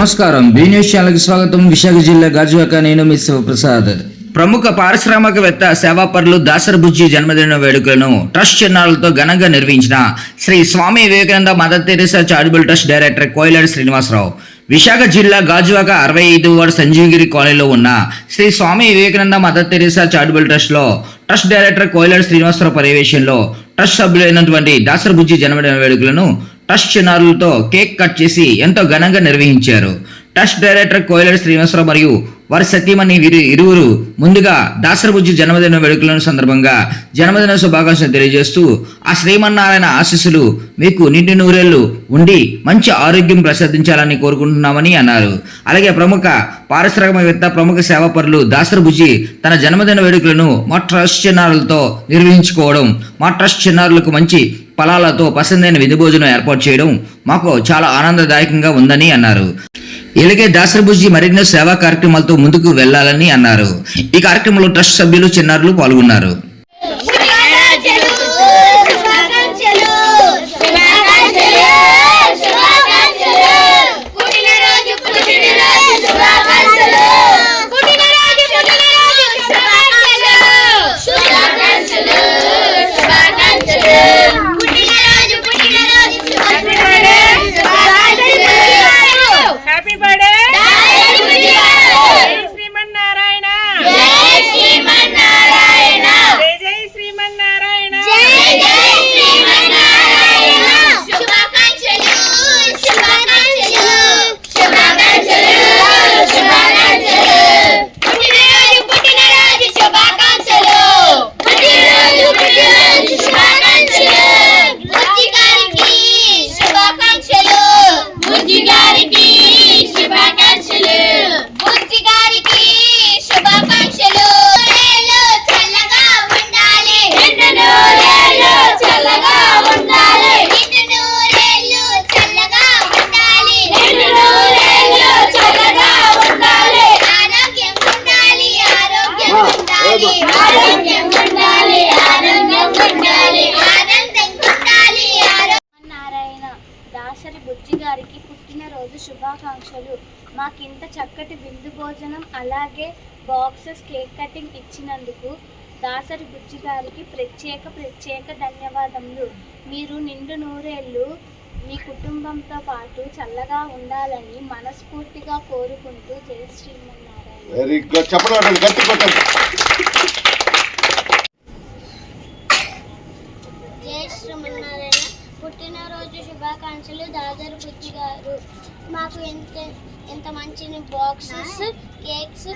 నమస్కారం, be news ఛానల్కి స్వాగతం. విశాఖ జిల్లా గాజువాక, నేను మీ శివప్రసాద్. ప్రముఖ పారిశ్రామికవేత్త సేవాపరులు దాసరి బుజ్జి జన్మదిన వేడుకలను ట్రస్ట్ చిన్నారులతో ఘనంగా నిర్వహించిన Shri Swami Vivekananda mother Teresa charitable trust director Koiladi Srinivasarao Visakha జిల్లా గాజువాక 65వ వార్డు సంజీవగిరి కాలనీలో ఉన్న Shri Swami Vivekananda mother Teresa charitable ట్రస్ట్లో ట్రస్ట్ డైరెక్టర్ కోయిలాడి శ్రీనివాసరావు పర్యవేక్షణలో ట్రస్ట్ సభ్యులైనటువంటి దాసరి బుజ్జి జన్మదిన వేడుకలను ట్రస్ట్ చిన్నారులతో కేక్ కట్ చేసి ఎంతో ఘనంగా నిర్వహించారు. ట్రస్ట్ డైరెక్టర్ కోయిలాడి శ్రీనివాసరావు మరియు వారి సతీమణి ఇరువురు ముందుగా దాసరి బుజ్జి జన్మదిన వేడుకల సందర్భంగా జన్మదిన శుభాకాంక్షలు తెలియజేస్తూ ఆ శ్రీమన్నారాయణ ఆశీస్సులు మీకు నిండు నూరేళ్లు ఉండి మంచి ఆరోగ్యం ప్రసాదించాలని కోరుకుంటున్నామని అన్నారు. అలాగే ప్రముఖ పారిశ్రామికవేత్త, ప్రముఖ సేవాపరులు దాసరి బుజ్జి తన జన్మదిన వేడుకలను మా ట్రస్ట్ చిన్నారులతో నిర్వహించుకోవడం, మా ట్రస్ట్ చిన్నారులకు మంచి ఫలాలతో పసందైన విధి భోజనం ఏర్పాటు చేయడం మాకు చాలా ఆనందదాయకంగా ఉందని అన్నారు. ఇలాగే దాసరి బుజ్జి మరిన్నో సేవా కార్యక్రమాలతో ముందుకు వెళ్లాలని అన్నారు. ఈ కార్యక్రమంలో ట్రస్ట్ సభ్యులు, చిన్నారులు పాల్గొన్నారు. దాసరి బుజ్జి గారికి పుట్టినరోజు శుభాకాంక్షలు. మాకింత చక్కటి విందు భోజనం అలాగే బాక్సెస్, కేక్ కటింగ్ ఇచ్చినందుకు దాసరి బుజ్జి గారికి ప్రత్యేక ధన్యవాదములు. మీరు నిండు నూరేళ్ళు మీ కుటుంబంతో పాటు చల్లగా ఉండాలని మనస్ఫూర్తిగా కోరుకుంటూ జై శ్రీమన్నారాయణ. జై శ్రీమన్నారాయణ. పుట్టినరోజు శుభాకాంక్షలు దాసరి బుజ్జి గారు. మాకు ఎంత మంచి బాక్సెస్, కేక్స్,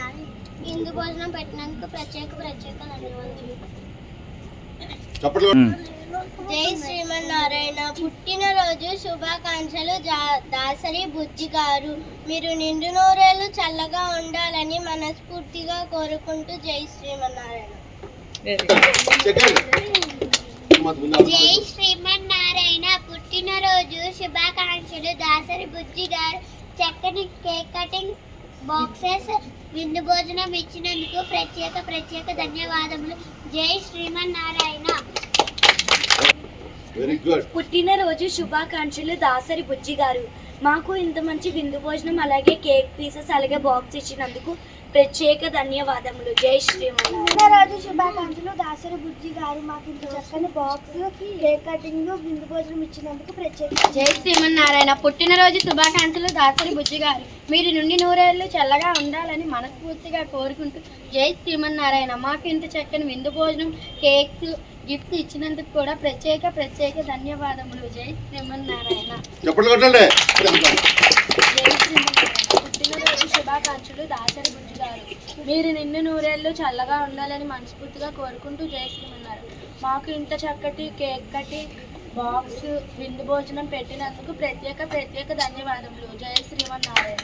విందు భోజనం పెట్టినందుకు ప్రత్యేక ధన్యవాదాలు. జై శ్రీమన్నారాయణ. పుట్టినరోజు శుభాకాంక్షలు దాసరి బుజ్జి గారు. మీరు నిండు నూరేళ్ళు చల్లగా ఉండాలని మనస్ఫూర్తిగా కోరుకుంటూ జై శ్రీమన్నారాయణ. జై శ్రీమన్నారాయణ. పుట్టినరోజు శుభాకాంక్షలు దాసరి బుజ్జి గారు. చక్కని కేక్ కటింగ్, బాక్సెస్, విందు భోజనం ఇచ్చినందుకు ప్రత్యేక ధన్యవాదములు. జై శ్రీమన్నారాయణ. పుట్టినరోజు శుభాకాంక్షలు దాసరి బుజ్జి గారు. మాకు ఇంత మంచి విందు భోజనం అలాగే కేక్ పీసెస్ అలాగే బాక్స్ ఇచ్చినందుకు ప్రత్యేక ధన్యవాదములు. జై శ్రీమన్నారాయణ. పుట్టినరోజు శుభాకాంక్షలు దాసరి బుజ్జి గారు. మాకు ఇంత చక్కని బాక్స్, కేక్ కటింగ్, విందు భోజనం ఇచ్చినందుకు జై శ్రీమన్నారాయణ. పుట్టినరోజు శుభాకాంక్షలు దాసరి బుజ్జి గారు. మీరు నుండి నూరేళ్ళు చల్లగా ఉండాలని మనస్ఫూర్తిగా కోరుకుంటూ జై శ్రీమన్నారాయణ. మాకు ఇంత చక్కని విందు భోజనం, కేక్స్, గిఫ్ట్స్ ఇచ్చినందుకు కూడా ప్రత్యేక ధన్యవాదములు. జై శ్రీమన్నారాయణ. పుట్టినరోజు శుభాకాంక్షలు దాసరి బుజ్జి గారు. మీరు నిన్ను నూరేళ్ళు చల్లగా ఉండాలని మనస్ఫూర్తిగా కోరుకుంటూ జై శ్రీమన్నారాయణ. మాకు ఇంత చక్కటి కేక్ కట్టి బాక్స్, విందు భోజనం పెట్టినందుకు ప్రత్యేక ధన్యవాదములు. జై శ్రీమన్నారాయణ.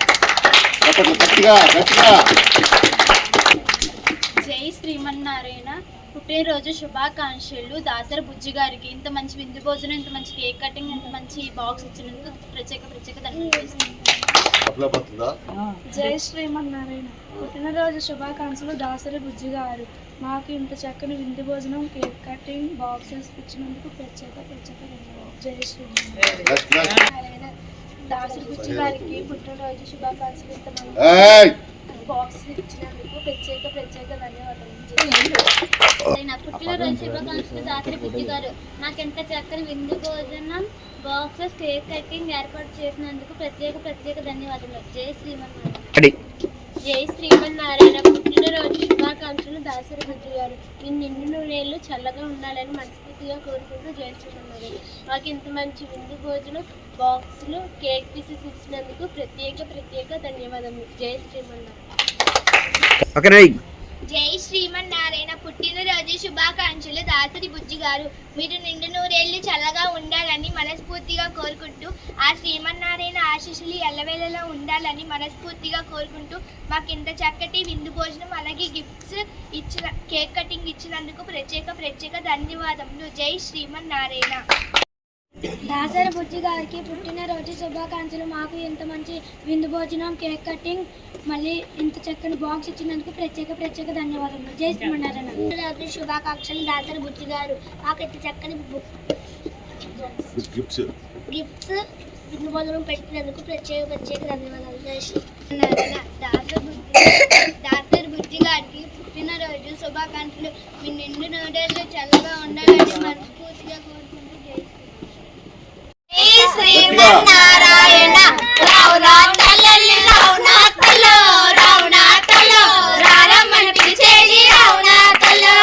జై శ్రీమన్నారాయణ. పుట్టినరోజు శుభాకాంక్షలు దాసరి బుజ్జి గారికి. ఇంత మంచి విందు భోజనం, ఇంత మంచి కేక్ కటింగ్, ఇంత మంచి బాక్స్ ఇచ్చినందుకు ప్రత్యేక ధన్యవాదాలు. జై శ్రీమన్నారాయణ. పుట్టినరోజు శుభాకాంక్షలు దాసరి బుజ్జి గారు. మాకు ఇంత చక్కని విందు భోజనం, కేక్ కటింగ్, బాక్సెస్ ఇచ్చినందుకు ప్రత్యేక ధన్యవాదాలు. జై శ్రీమన్నారాయణ. దాసరి బుజ్జి గారికి పుట్టినరోజు శుభాకాంక్షలు ఇంతమంది బాక్స్ ఇచ్చినందుకు ప్రత్యేక ధన్యవాదాలు. నా పుట్టినరోజు శుభాకాంక్షలు దాసరి బుజ్జి గారు. నాకెంత చక్కని విందు భోజనం, బాక్సెస్, కేక్ కటింగ్ ఏర్పాటు చేసినందుకు ప్రత్యేక ధన్యవాదాలు. జై శ్రీమన్నారాయణ. జై శ్రీమన్నారాయణ. పుట్టినరోజు శుభాకాంక్షలు దాసరి బుజ్జి గారు. నిన్ను నూనెళ్ళు చల్లగా ఉండాలని మనస్ఫూర్తిగా కోరుకుంటూ జై శ్రీమన్నారాయణ. మాకు ఇంత మంచి విందు భోజనం, బాక్సులు, కేక్ పీసెస్ ఇచ్చినందుకు ప్రత్యేక ధన్యవాదాలు. జై శ్రీమన్నారాయణ. జై శ్రీమన్నారాయణ. పుట్టినరోజు శుభాకాంక్షలు దాసరి బుజ్జి గారు. మీరు నిండు నూరేళ్లు చల్లగా ఉండాలని మనస్ఫూర్తిగా కోరుకుంటూ ఆ శ్రీమన్నారాయణ ఆశీస్సులు ఎల్లవేళలా ఉండాలని మనస్ఫూర్తిగా కోరుకుంటూ మాకు ఇంత చక్కటి విందు భోజనం, అలాగే గిఫ్ట్స్ ఇచ్చిన, కేక్ కటింగ్ ఇచ్చినందుకు ప్రత్యేక ధన్యవాదములు. జై శ్రీమన్నారాయణ. దాసరి బుజ్జి గారికి పుట్టినరోజు శుభాకాంక్షలు. మాకు ఇంత మంచి విందు భోజనం, కేక్ కటింగ్, మళ్ళీ ఇంత చక్కని బాక్స్ ఇచ్చినందుకు ప్రత్యేక ధన్యవాదాలు. జై శ్రీమన్నారాయణ. పుట్టినరోజు శుభాకాంక్షలు దాసరి బుజ్జి గారు. మాకు ఇంత చక్కని గిఫ్ట్స్, విందు భోజనం పెట్టినందుకు ప్రత్యేక ధన్యవాదాలు. జై శ్రీమన్నారాయణ. దాసరి బుజ్జి గారికి పుట్టినరోజు శుభాకాంక్షలు. మీ నిండు నూరేళ్ళు చల్లగా ఉండాలని మనస్ఫూర్తిగా కోరుకుంటూ జై శ్రీమన్నారాయణ. రారమ్మని పిలిచేది రావునాథలో.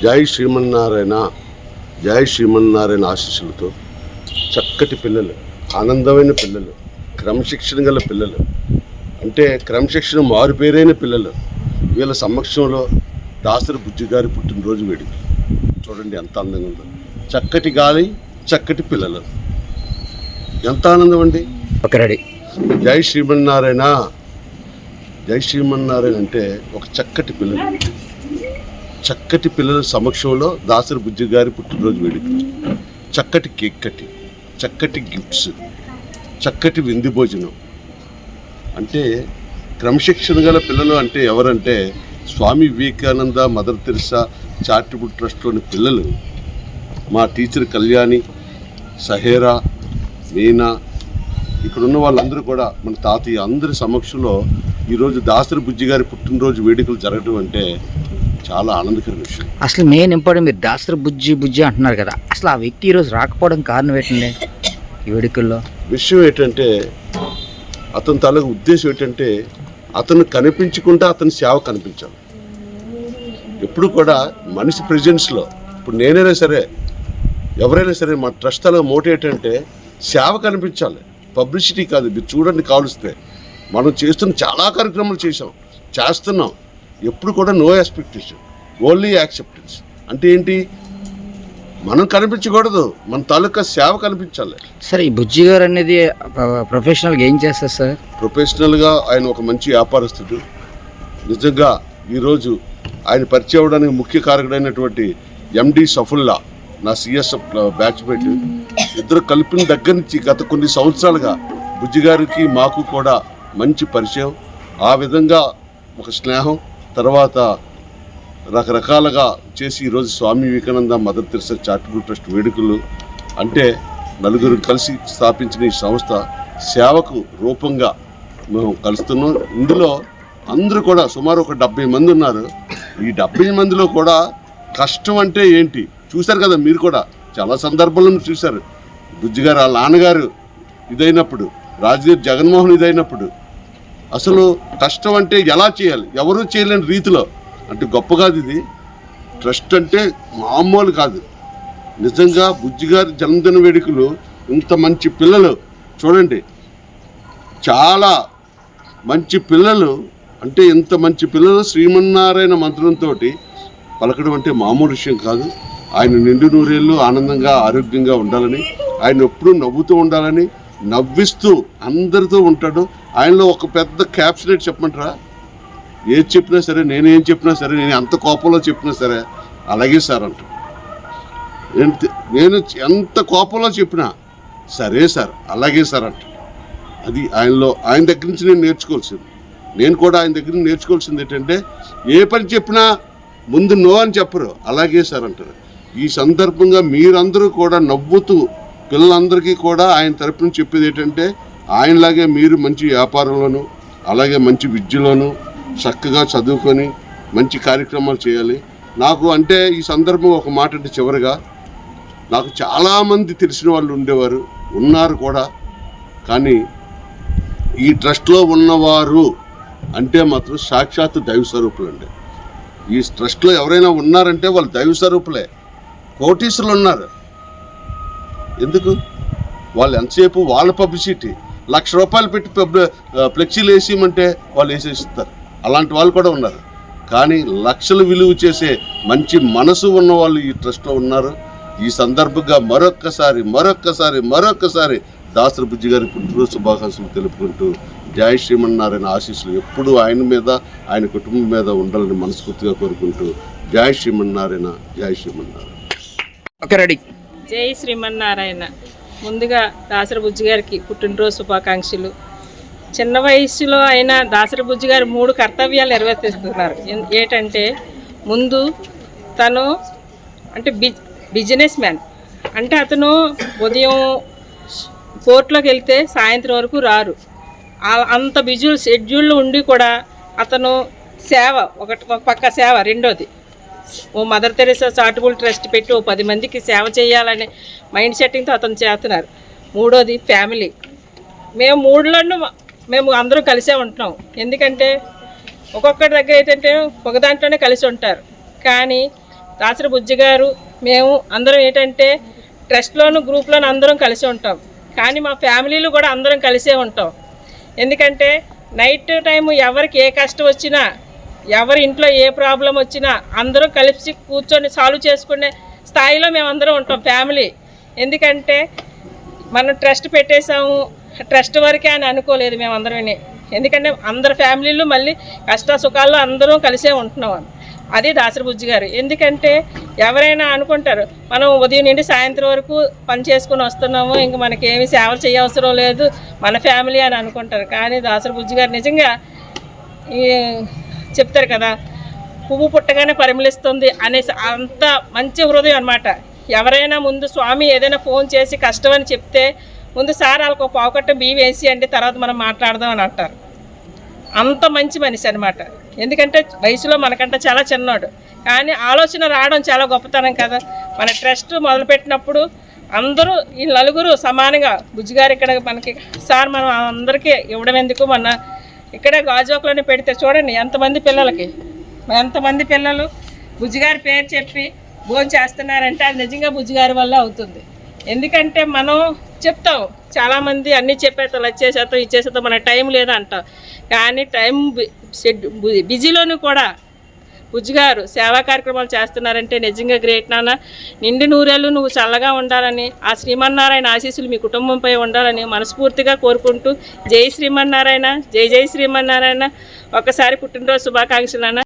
జై శ్రీమన్నారాయణ. జై శ్రీమన్నారాయణ ఆశీస్సులతో చక్కటి పిల్లలు, ఆనందమైన పిల్లలు, క్రమశిక్షణ గల పిల్లలు, అంటే క్రమశిక్షణ మారుపేరైన పిల్లలు, వీళ్ళ సమక్షంలో దాసరి బుజ్జి గారి పుట్టినరోజు వేడుక చూడండి ఎంత అందంగా ఉందో. చక్కటి గాలి, చక్కటి పిల్లలు, ఎంత ఆనందం అండి. జై శ్రీమన్నారాయణ. జై శ్రీమన్నారాయణ అంటే ఒక చక్కటి పిల్లల సమక్షంలో దాసరి బుజ్జి గారి పుట్టినరోజు వేడుక, చక్కటి కేక్ కటింగ్, చక్కటి గిఫ్ట్స్, చక్కటి విందు భోజనం. అంటే క్రమశిక్షణ గల పిల్లలు అంటే ఎవరంటే స్వామి వివేకానంద, మదర్ తెరిసా చారిటబుల్ ట్రస్ట్లోని పిల్లలు. మా టీచర్ కళ్యాణి, సహేరా, మీనా, ఇక్కడున్న వాళ్ళందరూ కూడా మన తాతయ్య అందరి సమక్షంలో ఈరోజు దాసరి బుజ్జి గారి పుట్టినరోజు వేడుకలు జరగడం అంటే చాలా ఆనందకర విషయం. అసలు మెయిన్ ఇంపార్టెంట్, మీరు దాసరి బుజ్జి అంటున్నారు కదా, అసలు ఆ వ్యక్తి ఈరోజు రాకపోవడం కారణం ఏంటండి ఈ వేడుకల్లో? విషయం ఏంటంటే అతని తాలూకు ఉద్దేశం ఏంటంటే అతను కనిపించకుండా అతని సేవ కనిపించాలి. ఎప్పుడు కూడా మనిషి ప్రెజెన్స్లో, ఇప్పుడు నేనైనా సరే ఎవరైనా సరే మా ట్రస్ట్ తాలూకు మోటో ఏంటంటే సేవ కనిపించాలి, పబ్లిసిటీ కాదు. మీరు చూడండి, కాలుస్తే మనం చేస్తున్న చాలా కార్యక్రమాలు చేస్తున్నాం. ఎప్పుడు కూడా నో ఎక్స్పెక్టేషన్, ఓన్లీ యాక్సెప్టెన్స్. అంటే ఏంటి, మనం కనిపించకూడదు, మన తాలూకా సేవ కనిపించాలి. సార్, ఈ బుజ్జి గారు అనేది ప్రొఫెషనల్గా ఏం చేస్తారు సార్? ప్రొఫెషనల్గా ఆయన ఒక మంచి వ్యాపారస్తుడు. నిజంగా ఈరోజు ఆయన పరిచయం అవ్వడానికి ముఖ్య కారకుడైనటువంటి ఎండి సఫుల్లా, నా సిఎస్ఎఫ్ బ్యాచ్మేట్, ఇద్దరు కలిపిన దగ్గర నుంచి గత కొన్ని సంవత్సరాలుగా బుజ్జి గారికి మాకు కూడా మంచి పరిచయం. ఆ విధంగా ఒక స్నేహం, తర్వాత రకరకాలుగా చేసి ఈరోజు Swami Vivekananda, mother Teresa charitable trust వేడుకలు అంటే నలుగురు కలిసి స్థాపించిన ఈ సంస్థ సేవకు రూపంగా మేము కలుస్తున్నాం. ఇందులో అందరూ కూడా సుమారు ఒక 70 మంది ఉన్నారు. ఈ 70 మందిలో కూడా కష్టం అంటే ఏంటి చూశారు కదా, మీరు కూడా చాలా సందర్భాలను చూశారు. బుజ్జి గారు వాళ్ళ నాన్నగారు ఇదైనప్పుడు, రాజకీయ జగన్మోహన్ ఇదైనప్పుడు అసలు కష్టం అంటే ఎలా చేయాలి, ఎవరూ చేయలేని రీతిలో, అంటే గొప్ప కాదు ఇది. ట్రస్ట్ అంటే మామూలు కాదు. నిజంగా బుజ్జి గారి జన్మదిన వేడుకలు ఇంత మంచి పిల్లలు చూడండి, చాలా మంచి పిల్లలు, అంటే ఇంత మంచి పిల్లలు శ్రీమన్నారాయణ మంత్రంతో పలకడం అంటే మామూలు విషయం కాదు. ఆయన నిండు నూరేళ్ళు ఆనందంగా ఆరోగ్యంగా ఉండాలని, ఆయన ఎప్పుడూ నవ్వుతూ ఉండాలని, నవ్విస్తూ అందరితో ఉంటాడు. ఆయనలో ఒక పెద్ద క్యాప్షనేట్ చెప్పమంటారా? ఏది చెప్పినా సరే, నేనేం చెప్పినా సరే, నేను ఎంత కోపంలో చెప్పినా సరే అలాగే సార్ అంట. నేను ఎంత కోపంలో చెప్పినా సరే సార్, అలాగే సార్ అంట. అది ఆయనలో, ఆయన దగ్గర నుంచి నేను నేర్చుకోవాల్సింది. నేను కూడా ఆయన దగ్గర నుంచి నేర్చుకోవాల్సింది ఏంటంటే, ఏ పని చెప్పినా ముందు నో అని చెప్పరు, అలాగే సార్ అంటారు. ఈ సందర్భంగా మీరందరూ కూడా నవ్వుతూ పిల్లలందరికీ కూడా ఆయన తరపు నుంచి చెప్పేది ఏంటంటే, ఆయనలాగే మీరు మంచి వ్యాపారంలోను అలాగే మంచి విద్యలోను చక్కగా చదువుకొని మంచి కార్యక్రమాలు చేయాలి. నాకు అంటే ఈ సందర్భం ఒక మాట అంటే, చివరిగా నాకు చాలామంది తెలిసిన వాళ్ళు ఉండేవారు, ఉన్నారు కూడా. కానీ ఈ ట్రస్ట్లో ఉన్నవారు అంటే మాత్రం సాక్షాత్తు దైవ స్వరూపులు అండి. ఈ ట్రస్ట్లో ఎవరైనా ఉన్నారంటే వాళ్ళు దైవ స్వరూపులే. కోటీశ్వరులు ఉన్నారు. ఎందుకు? వాళ్ళు ఎంతసేపు వాళ్ళ పబ్లిసిటీ, ₹1,00,000 పెట్టి ఫ్లెక్సీలు వేసేయమంటే వాళ్ళు వేసేస్తారు. అలాంటి వాళ్ళు కూడా ఉన్నారు. కానీ లక్షలు విలువ చేసే మంచి మనసు ఉన్న వాళ్ళు ఈ ట్రస్ట్లో ఉన్నారు. ఈ సందర్భంగా మరొక్కసారి దాసరి బుజ్జి గారి పుట్టినరోజు శుభాకాంక్షలు తెలుపుకుంటూ, జై శ్రీమన్నారాయణ ఆశీస్సులు ఎప్పుడూ ఆయన మీద, ఆయన కుటుంబం మీద ఉండాలని మనస్ఫూర్తిగా కోరుకుంటూ, జై శ్రీమన్నారాయణ, జై శ్రీమన్నారాయణ. Okay, ready. జై శ్రీమన్నారాయణ. ముందుగా దాసరి బుజ్జి గారికి పుట్టినరోజు శుభాకాంక్షలు. చిన్న వయసులో అయినా దాసరి బుజ్జి గారు 3 కర్తవ్యాలు నిర్వర్తిస్తున్నారు. ఏంటంటే, ముందు తను అంటే బిజినెస్ మ్యాన్. అంటే అతను ఉదయం కోర్టులోకి వెళ్తే సాయంత్రం వరకు రారు. అంత బిజీ షెడ్యూల్లో ఉండి కూడా అతను సేవ, ఒక పక్క సేవ, రెండోది ఓ మదర్ తెరెసా చారిటబుల్ ట్రస్ట్ పెట్టి ఓ 10 మందికి సేవ చేయాలనే మైండ్ సెట్టింగ్తో అతను చేస్తున్నారు. మూడోది ఫ్యామిలీ. మేము అందరం కలిసే ఉంటున్నాం. ఎందుకంటే ఒక్కొక్కటి దగ్గర ఏంటంటే ఒక దాంట్లోనే కలిసి ఉంటారు. కానీ దాసరి బుజ్జి గారు, మేము అందరం ఏంటంటే ట్రస్ట్లోను గ్రూప్లోను అందరం కలిసి ఉంటాం. కానీ మా ఫ్యామిలీలో కూడా అందరం కలిసే ఉంటాం. ఎందుకంటే నైట్ టైము ఎవరికి ఏ కష్టం వచ్చినా, ఎవరి ఇంట్లో ఏ ప్రాబ్లం వచ్చినా అందరం కలిసి కూర్చొని సాల్వ్ చేసుకునే స్థాయిలో మేము అందరం ఉంటాం ఫ్యామిలీ. ఎందుకంటే మనం ట్రస్ట్ పెట్టేసాము, ట్రస్ట్ వరకే అని అనుకోలేదు మేము అందరం. ఎందుకంటే అందరి ఫ్యామిలీలు మళ్ళీ కష్ట సుఖాల్లో అందరం కలిసే ఉంటున్నాం. అది దాసరి బుజ్జి గారు. ఎందుకంటే ఎవరైనా అనుకుంటారు మనం ఉదయం నుండి సాయంత్రం వరకు పని చేసుకుని వస్తున్నాము, ఇంక మనకేమి సేవలు చేయవసరం లేదు మన ఫ్యామిలీ అని అనుకుంటారు. కానీ దాసరి బుజ్జి గారు నిజంగా చెప్తారు కదా, పువ్వు పుట్టగానే పరిమళిస్తుంది అనేసి, అంత మంచి హృదయం అన్నమాట. ఎవరైనా ముందు స్వామి ఏదైనా ఫోన్ చేసి కష్టం అని చెప్తే ముందు సార్ వాళ్ళకి ఒక పావుకట్ట బియ్యం వేసి అంటే తర్వాత మనం మాట్లాడదాం అని అంటారు. అంత మంచి మనిషి అనమాట. ఎందుకంటే వయసులో మనకంటే చాలా చిన్నోడు, కానీ ఆలోచన రావడం చాలా గొప్పతనం కదా. మన ట్రస్ట్ మొదలుపెట్టినప్పుడు అందరూ ఈ నలుగురు సమానంగా బుజ్జిగారు ఇక్కడ మనకి సార్ మనం అందరికీ ఇవ్వడం ఎందుకు, మన ఇక్కడే గాజువాకలోనే పెడితే చూడండి ఎంతమంది పిల్లలు బుజ్జిగారి పేరు చెప్పి భోజనం చేస్తున్నారంటే అది నిజంగా బుజ్జిగారి వల్ల అవుతుంది. ఎందుకంటే మనం చెప్తాం చాలామంది అన్నీ చెప్పేస్తాం, వచ్చేసేస్తాం ఇచ్చేసేస్తాం, మన టైం లేదా అంటాం. కానీ టైం బిజీలోనూ కూడా బుజ్జిగారు సేవా కార్యక్రమాలు చేస్తున్నారంటే నిజంగా గ్రేట్ నాన్న. నిండి నూరేళ్ళు నువ్వు చల్లగా ఉండాలని, ఆ శ్రీమన్నారాయణ ఆశీస్సులు మీ కుటుంబంపై ఉండాలని మనస్ఫూర్తిగా కోరుకుంటూ, జై శ్రీమన్నారాయణ, జై శ్రీమన్నారాయణ. ఒక్కసారి పుట్టినరోజు శుభాకాంక్షలు అన్న.